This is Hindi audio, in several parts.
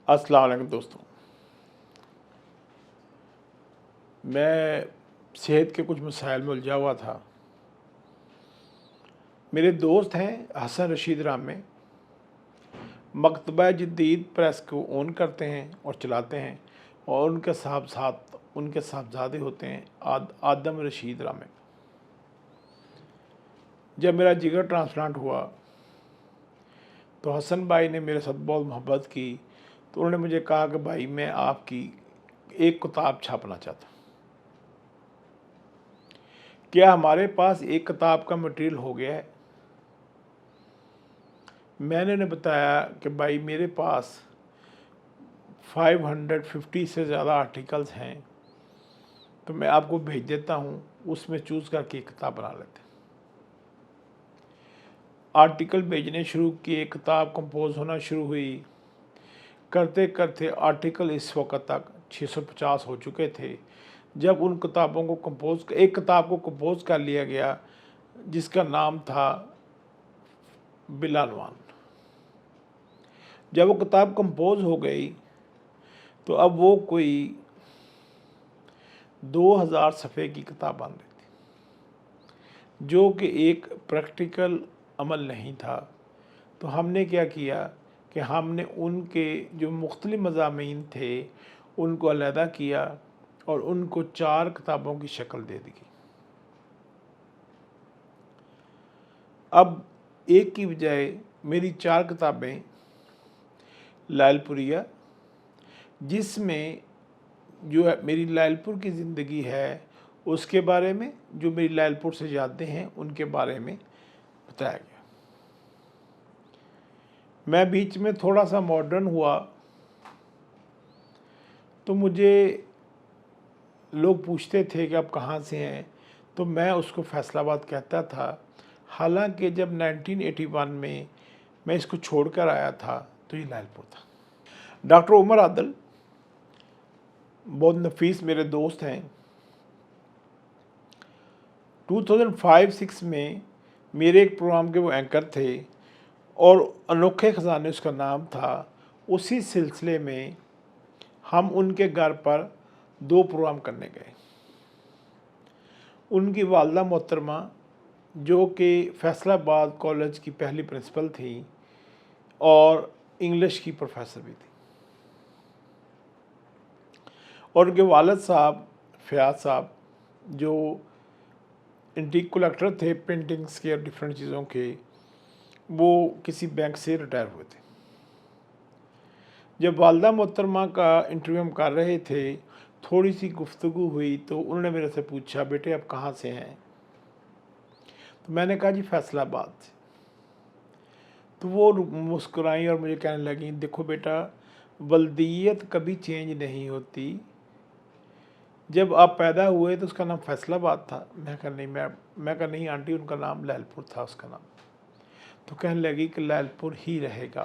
अस्सलाम वालेकुम दोस्तों। मैं सेहत के कुछ मसाइल में उलझा हुआ था। मेरे दोस्त हैं हसन रशीद रामे, मकतबा जदीद प्रेस को ओन करते हैं और चलाते हैं, और उनके साहबजादे होते हैं आदम रशीद रामे। जब मेरा जिगर ट्रांसप्लांट हुआ तो हसन भाई ने मेरे साथ बहुत मोहब्बत की। तो उन्होंने मुझे कहा कि भाई मैं आपकी एक किताब छापना चाहता हूँ, क्या हमारे पास एक किताब का मटेरियल हो गया है। मैंने उन्हें बताया कि भाई मेरे पास 550 से ज़्यादा आर्टिकल्स हैं, तो मैं आपको भेज देता हूँ, उसमें चूज़ करके एक किताब बना लेते हैं। आर्टिकल भेजने शुरू किए, किताब कंपोज होना शुरू हुई। करते करते आर्टिकल इस वक्त तक 650 हो चुके थे। जब उन किताबों को एक किताब को कंपोज कर लिया गया जिसका नाम था बिलालवान। जब वो किताब कंपोज हो गई तो अब वो कोई 2000 सफ़े की किताब बन रही थी, जो कि एक प्रैक्टिकल अमल नहीं था। तो हमने क्या किया कि हमने उनके जो मुख्तलिफ मज़ामीन थे उनको अलहदा किया और उनको 4 किताबों की शक्ल दे दी। अब एक की बजाय मेरी 4 किताबें लालपुरिया, जिसमें जो है मेरी लालपुर की ज़िंदगी है उसके बारे में, जो मेरी लालपुर से यादें हैं उनके बारे में बताया गया। मैं बीच में थोड़ा सा मॉडर्न हुआ तो मुझे लोग पूछते थे कि आप कहाँ से हैं, तो मैं उसको फैसलाबाद कहता था। हालांकि जब 1981 में मैं इसको छोड़कर आया था तो ये लालपुर था। डॉक्टर उमर आदल बहुत नफीस मेरे दोस्त हैं। 2005-06 में मेरे एक प्रोग्राम के वो एंकर थे और अनोखे ख़जाने उसका नाम था। उसी सिलसिले में हम उनके घर पर 2 प्रोग्राम करने गए। उनकी वालदा मोहतरमा, जो कि फैसलाबाद कॉलेज की पहली प्रिंसिपल थी और इंग्लिश की प्रोफेसर भी थी, और उनके वालिद साहब फ़याज़ साहब, जो एंटीक कलेक्टर थे पेंटिंग्स के और डिफरेंट चीज़ों के, वो किसी बैंक से रिटायर हुए थे। जब वालदा मोहतरमा का इंटरव्यू हम कर रहे थे, थोड़ी सी गुफ्तगू हुई तो उन्होंने मेरे से पूछा, बेटे आप कहाँ से हैं। तो मैंने कहा जी फैसलाबाद से। तो वो मुस्कुराई और मुझे कहने लगी, देखो बेटा, बल्दियत कभी चेंज नहीं होती। जब आप पैदा हुए तो उसका नाम फैसलाबाद था। मैं कहा नहीं आंटी, उनका नाम लालपुर था उसका नाम। तो कहने लगी कि लालपुर ही रहेगा।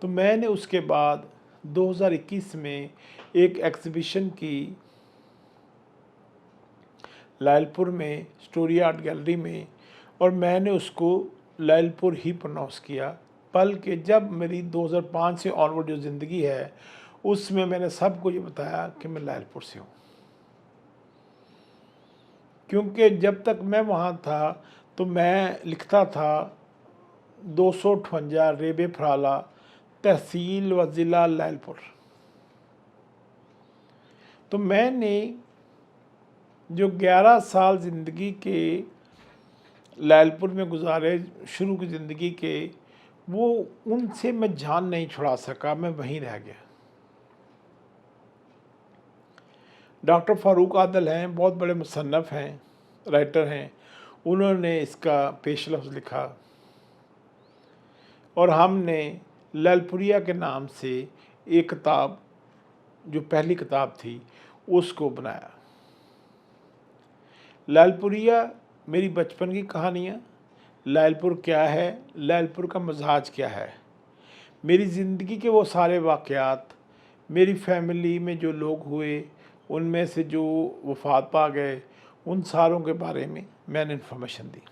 तो मैंने उसके बाद 2021 में एक एग्ज़िबिशन की लालपुर में स्टोरी आर्ट गैलरी में, और मैंने उसको लालपुर ही प्रोनाउंस किया। बल्कि जब मेरी 2005 से ऑनवर्ड जो ज़िंदगी है उसमें मैंने सबको ये बताया कि मैं लालपुर से हूँ, क्योंकि जब तक मैं वहाँ था तो मैं लिखता था 258 रेबे फराला, तहसील व ज़िला लालपुर। तो मैंने जो 11 साल ज़िंदगी के लालपुर में गुजारे, शुरू की ज़िंदगी के, वो उनसे मैं जान नहीं छुड़ा सका, मैं वहीं रह गया। डॉक्टर फ़ारूक आदल हैं, बहुत बड़े मुसन्नफ़ हैं, राइटर हैं। उन्होंने इसका पेश लफ्ज़ लिखा और हमने लालपुरिया के नाम से एक किताब, जो पहली किताब थी, उसको बनाया। लालपुरिया मेरी बचपन की कहानियाँ, लालपुर क्या है, लालपुर का मिजाज क्या है, मेरी ज़िंदगी के वो सारे वाक़यात, मेरी फैमिली में जो लोग हुए, उनमें से जो वफ़ात पा गए, उन सारों के बारे में मैंने इन्फॉर्मेशन दी।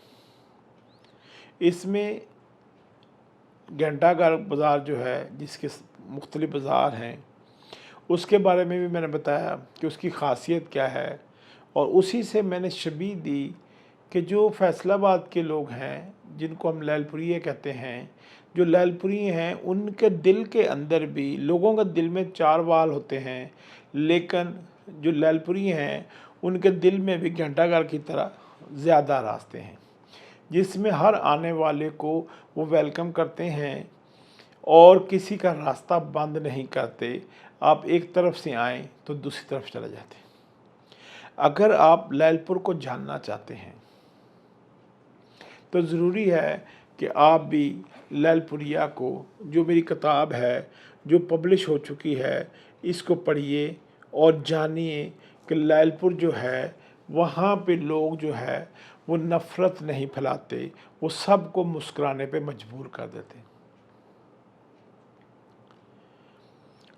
इसमें घंटाघर बाज़ार जो है, जिसके मुख्तलिफ बाज़ार हैं, उसके बारे में भी मैंने बताया कि उसकी ख़ासियत क्या है। और उसी से मैंने शबीह दी कि जो फैसलाबाद के लोग हैं, जिनको हम लैलपुरिये कहते हैं, जो लैलपुरी हैं, उनके दिल के अंदर भी, लोगों के दिल में 4 वाल होते हैं, लेकिन जो लैलपुरी हैं उनके दिल में भी घंटाघर की तरह ज़्यादा रास्ते हैं, जिसमें हर आने वाले को वो वेलकम करते हैं और किसी का रास्ता बंद नहीं करते। आप एक तरफ से आएँ तो दूसरी तरफ चले जाते हैं। अगर आप लैलपुर को जानना चाहते हैं तो ज़रूरी है कि आप भी लैलपुरिया को, जो मेरी किताब है जो पब्लिश हो चुकी है, इसको पढ़िए और जानिए कि लैलपुर जो है, वहाँ पे लोग जो है वो नफ़रत नहीं फैलाते, वो सबको मुस्कुराने पे मजबूर कर देते।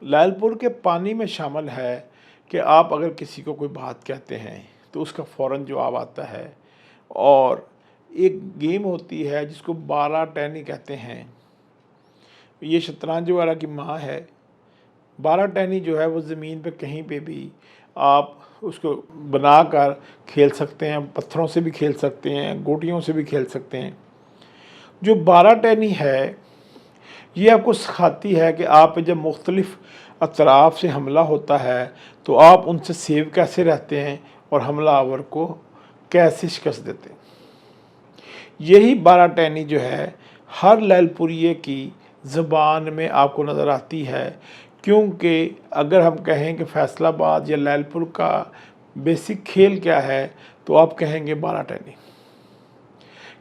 लैलपुर के पानी में शामिल है कि आप अगर किसी को कोई बात कहते हैं तो उसका फ़ौरन जवाब आता है। और एक गेम होती है जिसको 12 टहनी कहते हैं, ये शतरंज वगैरह की माँ है। 12 टहनी जो है वो ज़मीन पे कहीं पे भी आप उसको बनाकर खेल सकते हैं, पत्थरों से भी खेल सकते हैं, गोटियों से भी खेल सकते हैं। जो 12 टहनी है ये आपको सिखाती है कि आप जब मुख्तलिफ़ अतराफ़ से हमला होता है तो आप उनसे सेव कैसे रहते हैं और हमलावर को कैसे शिकस्त देते हैं। यही 12 टहनी जो है हर लैलपुरिये की ज़बान में आपको नज़र आती है, क्योंकि अगर हम कहें कि फैसलाबाद या लैलपुर का बेसिक खेल क्या है तो आप कहेंगे 12 टहनी,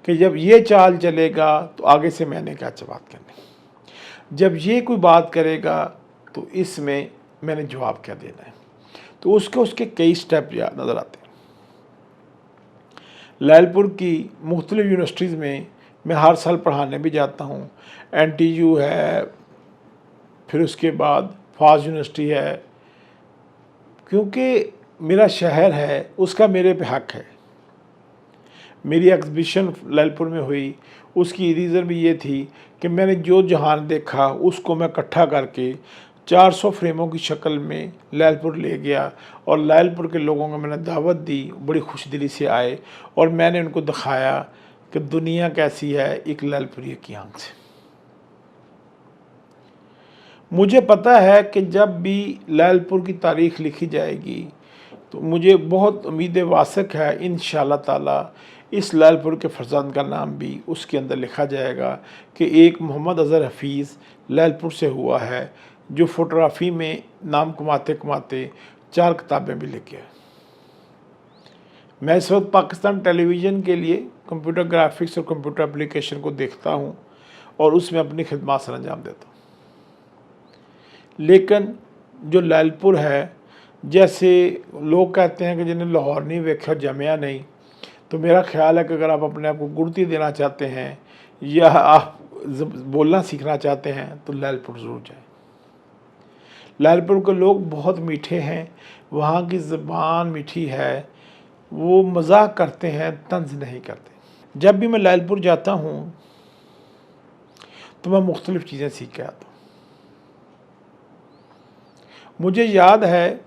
कि जब ये चाल चलेगा तो आगे से मैंने क्या बात करनी, जब ये कोई बात करेगा तो इसमें मैंने जवाब क्या देना है। तो उसके कई स्टेप नज़र आते हैं। लैलपुर की मुख्तलिफ़ यूनिवर्सिटीज़ में मैं हर साल पढ़ाने भी जाता हूँ। NTU है, फिर उसके बाद फाज यूनिवर्सिटी है, क्योंकि मेरा शहर है उसका मेरे पे हक है। मेरी एग्ज़िबिशन लैलपुर में हुई, उसकी रीज़न भी ये थी कि मैंने जो जहान देखा उसको मैं इकट्ठा करके 400 फ्रेमों की शक्ल में लैलपुर ले गया और लैलपुर के लोगों को मैंने दावत दी, बड़ी खुशदिली से आए और मैंने उनको दिखाया कि दुनिया कैसी है एक लैलपुरिये की आंख से। मुझे पता है कि जब भी लैलपुर की तारीख़ लिखी जाएगी तो मुझे बहुत उम्मीद वासक है, इंशाअल्लाह ताला इस लैलपुर के फरजंद का नाम भी उसके अंदर लिखा जाएगा कि एक मोहम्मद अज़हर हफीज़ लैलपुर से हुआ है, जो फ़ोटोग्राफ़ी में नाम कमाते कमाते 4 किताबें भी लिख गया। मैं इस वक्त पाकिस्तान टेलीविज़न के लिए कंप्यूटर ग्राफिक्स और कंप्यूटर एप्लीकेशन को देखता हूँ और उसमें अपनी खिदमत सर अंजाम देता हूँ। लेकिन जो लैलपुर है, जैसे लोग कहते हैं कि जिन्हें लाहौर नहीं वेखा जमया नहीं, तो मेरा ख्याल है कि अगर आप अपने आप को गुड़ती देना चाहते हैं या आप बोलना सीखना चाहते हैं तो लैलपुर ज़रूर जाएं। लैलपुर के लोग बहुत मीठे हैं, वहाँ की ज़बान मीठी है, वो मजाक करते हैं, तंज नहीं करते। जब भी मैं लैलपुर जाता हूँ तो मैं मुख्तलिफ़ चीज़ें सीख के आता हूँ। मुझे याद है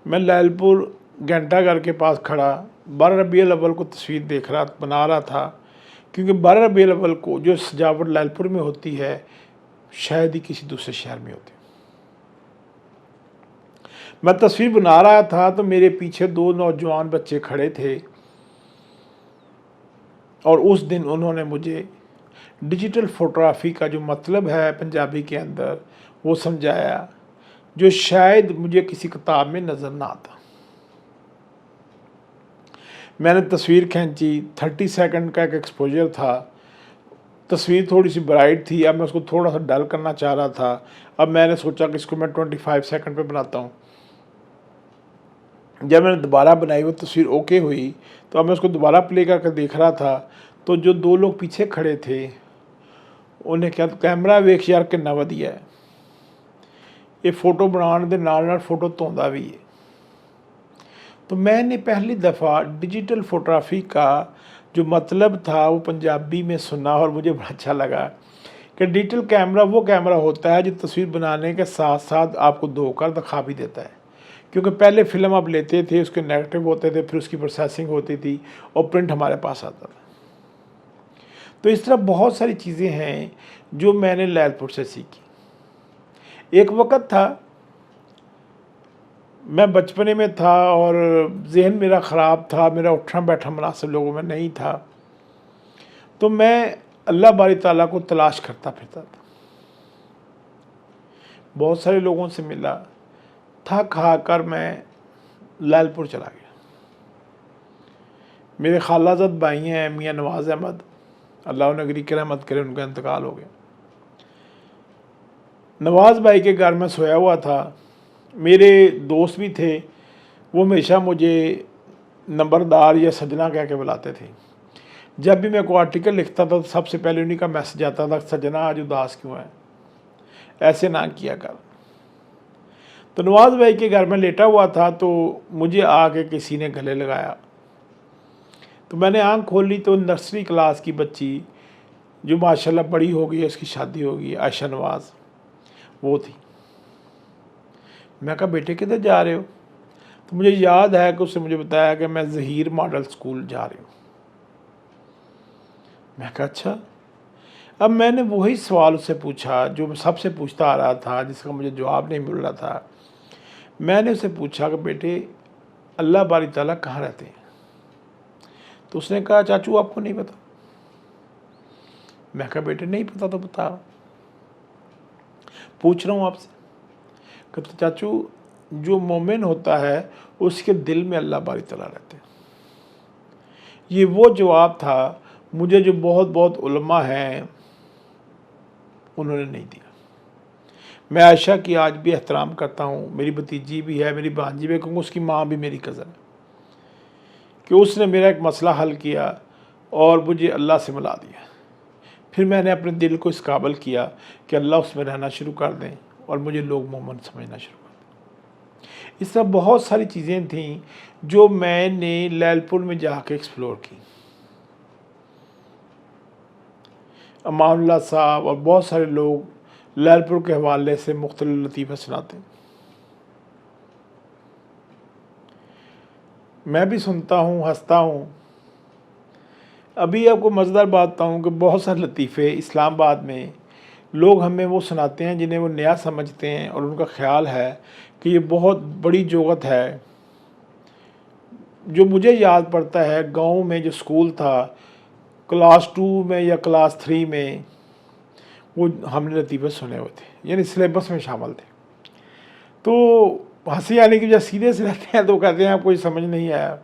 मैं लैलपुर घंटाघर के पास खड़ा 12 रबीउल अव्वल को तस्वीर बना रहा था, क्योंकि 12 रबीउल अव्वल को जो सजावट लैलपुर में होती है शायद ही किसी दूसरे शहर में होती। मैं तस्वीर बना रहा था तो मेरे पीछे 2 नौजवान बच्चे खड़े थे और उस दिन उन्होंने मुझे डिजिटल फ़ोटोग्राफ़ी का जो मतलब है पंजाबी के अंदर वो समझाया, जो शायद मुझे किसी किताब में नज़र ना आता। मैंने तस्वीर खींची, 30 सेकंड का एक एक्सपोजर था, तस्वीर थोड़ी सी ब्राइट थी, अब मैं उसको थोड़ा सा डल करना चाह रहा था। अब मैंने सोचा कि इसको मैं 25 सेकंड पे बनाता हूँ। जब मैंने दोबारा बनाई वो तस्वीर ओके हुई, तो अब मैं उसको दोबारा प्ले करके देख रहा था, तो जो 2 लोग पीछे खड़े थे उन्हें क्या कैमरा वेख यार कितना वधिया है, ये फ़ोटो बनाने के नाल फ़ोटो धोंदा भी है। तो मैंने पहली दफ़ा डिजिटल फ़ोटोग्राफ़ी का जो मतलब था वो पंजाबी में सुना और मुझे बड़ा अच्छा लगा कि डिजिटल कैमरा वो कैमरा होता है जो तस्वीर बनाने के साथ साथ आपको धोकर दिखा भी देता है। क्योंकि पहले फ़िल्म आप लेते थे, उसके नेगेटिव होते थे, फिर उसकी प्रोसेसिंग होती थी और प्रिंट हमारे पास आता था। तो इस तरह बहुत सारी चीज़ें हैं जो मैंने लैलपुर से सीखी। एक वक़्त था, मैं बचपने में था और ज़हन मेरा ख़राब था, मेरा उठना बैठना मुनासिब लोगों में नहीं था, तो मैं अल्लाह बारी ताला को तलाश करता फिरता था। बहुत सारे लोगों से मिला, थक हार मैं लैलपुर चला गया। मेरे खालाजाद भाई हैं मियाँ नवाज़ अहमद, अल्लाह नगरी की रहमत करे, उनका इंतकाल हो गया। नवाज़ भाई के घर में सोया हुआ था। मेरे दोस्त भी थे, वो हमेशा मुझे नंबरदार या सजना कह के बुलाते थे। जब भी मैं कोई आर्टिकल लिखता था तो सबसे पहले उन्हीं का मैसेज आता था, सजना आज उदास क्यों है, ऐसे ना किया कर। तो नवाज़ भाई के घर में लेटा हुआ था तो मुझे आके किसी ने गले लगाया। तो मैंने आंख खोली तो नर्सरी क्लास की बच्ची जो माशाल्लाह बड़ी हो गई है, उसकी शादी हो गई, आयशा नवाज़, वो थी। मैं कहा बेटे किधर जा रहे हो? तो मुझे याद है कि उसने मुझे बताया कि मैं ज़हीर मॉडल स्कूल जा रही हूँ। मैं कहा अच्छा। अब मैंने वही सवाल उससे पूछा जो मैं सबसे पूछता आ रहा था, जिसका मुझे जवाब नहीं मिल रहा था। मैंने उससे पूछा कि बेटे अल्लाह बारी ताला कहाँ रहते हैं? तो उसने कहा चाचू आपको नहीं पता। मैं कहा बेटे नहीं पता तो बता, पूछ रहा हूँ आपसे। कहते चाचू जो मोमिन होता है उसके दिल में अल्लाह बारी ताला रहते हैं। ये वो जवाब था मुझे जो बहुत बहुत उलमा हैं उन्होंने नहीं दिया। मैं आयशा की आज भी एहतराम करता हूँ, मेरी भतीजी भी है, मेरी भांजी भी है, क्योंकि उसकी माँ भी मेरी कज़न है, कि उसने मेरा एक मसला हल किया और मुझे अल्लाह से मिला दिया। फिर मैंने अपने दिल को इस काबिल किया कि अल्लाह उसमें रहना शुरू कर दें और मुझे लोग मोमिन समझना शुरू कर दें। इस तरह बहुत सारी चीज़ें थीं जो मैंने लैलपुर में जाके एक्सप्लोर की। अमानुल्लाह साहब और बहुत सारे लोग लैलपुर के हवाले से मुख्तलिफ लतीफ़े सुनाते हैं। मैं भी सुनता हूँ, हंसता हूँ। अभी आपको मज़ेदार बात बताऊँ कि बहुत सारे लतीफ़े इस्लामाबाद में लोग हमें वो सुनाते हैं जिन्हें वो नया समझते हैं और उनका ख़्याल है कि ये बहुत बड़ी जोगत है। जो मुझे याद पड़ता है, गांव में जो स्कूल था, क्लास 2 में या क्लास 3 में वो हमने लतीफ़े सुने हुए थे, यानी सिलेबस में शामिल थे। तो हंसी आने की वजह सीरियस रहते हैं तो कहते हैं आपको ये समझ नहीं आया।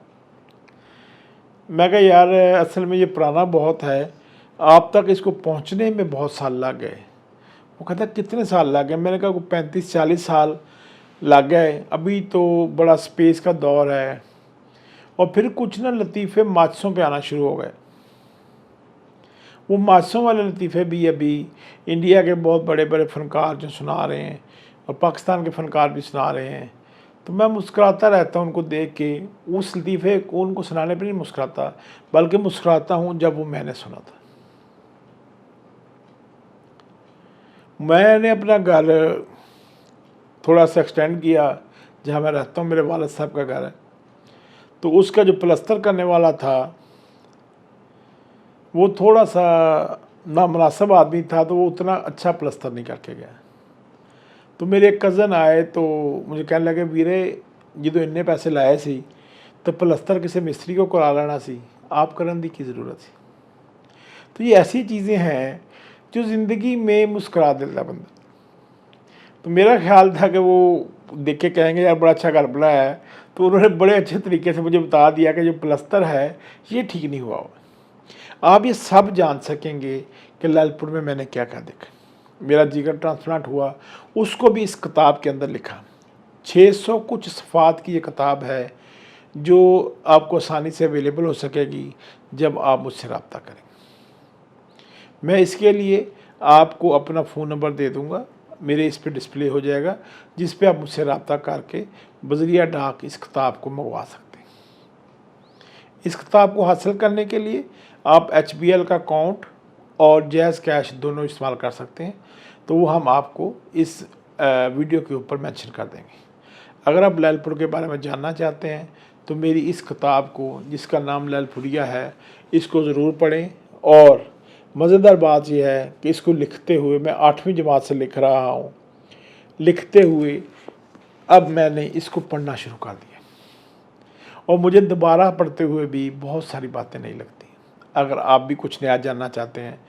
मैं कहा यार असल में ये पुराना बहुत है, आप तक इसको पहुंचने में बहुत साल लग गए। वो कहता कितने साल लग गए? मैंने कहा 35-40 साल लग गए। अभी तो बड़ा स्पेस का दौर है। और फिर कुछ ना लतीफ़े माचसों पे आना शुरू हो गए। वो माचसों वाले लतीफ़े भी अभी इंडिया के बहुत बड़े बड़े फ़नकार जो सुना रहे हैं और पाकिस्तान के फ़नकार भी सुना रहे हैं। तो मैं मुस्कुराता रहता हूँ उनको देख के। उस लतीफ़े को उनको सुनाने पर नहीं मुस्कुराता, बल्कि मुस्कुराता हूँ जब वो मैंने सुना था। मैंने अपना घर थोड़ा सा एक्सटेंड किया, जहाँ मैं रहता हूँ मेरे वालिद साहब का घर है। तो उसका जो प्लस्तर करने वाला था वो थोड़ा सा नामुनासिब आदमी था, तो वो उतना अच्छा प्लस्तर नहीं करके गया। तो मेरे एक कज़न आए तो मुझे कहने लगे वीरे जो तो इन्ने पैसे लाए सी तो प्लस्तर किसी मिस्त्री को करा लेना सी, आप करने की ज़रूरत सी। तो ये ऐसी चीज़ें हैं जो ज़िंदगी में मुस्कुरा देता बंदा। तो मेरा ख्याल था कि वो देख के कहेंगे यार बड़ा अच्छा घर बनाया है, तो उन्होंने बड़े अच्छे तरीके से मुझे बता दिया कि जो प्लस्तर है ये ठीक नहीं हुआ। आप ये सब जान सकेंगे कि लैलपुर में मैंने क्या क्या देखा। मेरा जिगर ट्रांसप्लांट हुआ, उसको भी इस किताब के अंदर लिखा। 600 कुछ सफ़ात की ये किताब है जो आपको आसानी से अवेलेबल हो सकेगी जब आप मुझसे रब्ता करें। मैं इसके लिए आपको अपना फ़ोन नंबर दे दूँगा, मेरे इस पे डिस्प्ले हो जाएगा, जिस पे आप मुझसे रब्ता करके बज़रिया डाक इस किताब को मंगवा सकते हैं। इस किताब को हासिल करने के लिए आप HBL का अकाउंट और जैज़ कैश दोनों इस्तेमाल कर सकते हैं, तो वो हम आपको इस वीडियो के ऊपर मेंशन कर देंगे। अगर आप लैलपुर के बारे में जानना चाहते हैं तो मेरी इस किताब को, जिसका नाम लैलपुरिया है, इसको ज़रूर पढ़ें। और मज़ेदार बात यह है कि इसको लिखते हुए मैं 8वीं जमात से लिख रहा हूँ। लिखते हुए अब मैंने इसको पढ़ना शुरू कर दिया और मुझे दोबारा पढ़ते हुए भी बहुत सारी बातें नहीं लगती। अगर आप भी कुछ नया जानना चाहते हैं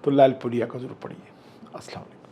तो लैलपुरिया को ज़रूर पढ़िए। अस्सलाम वालेकुम।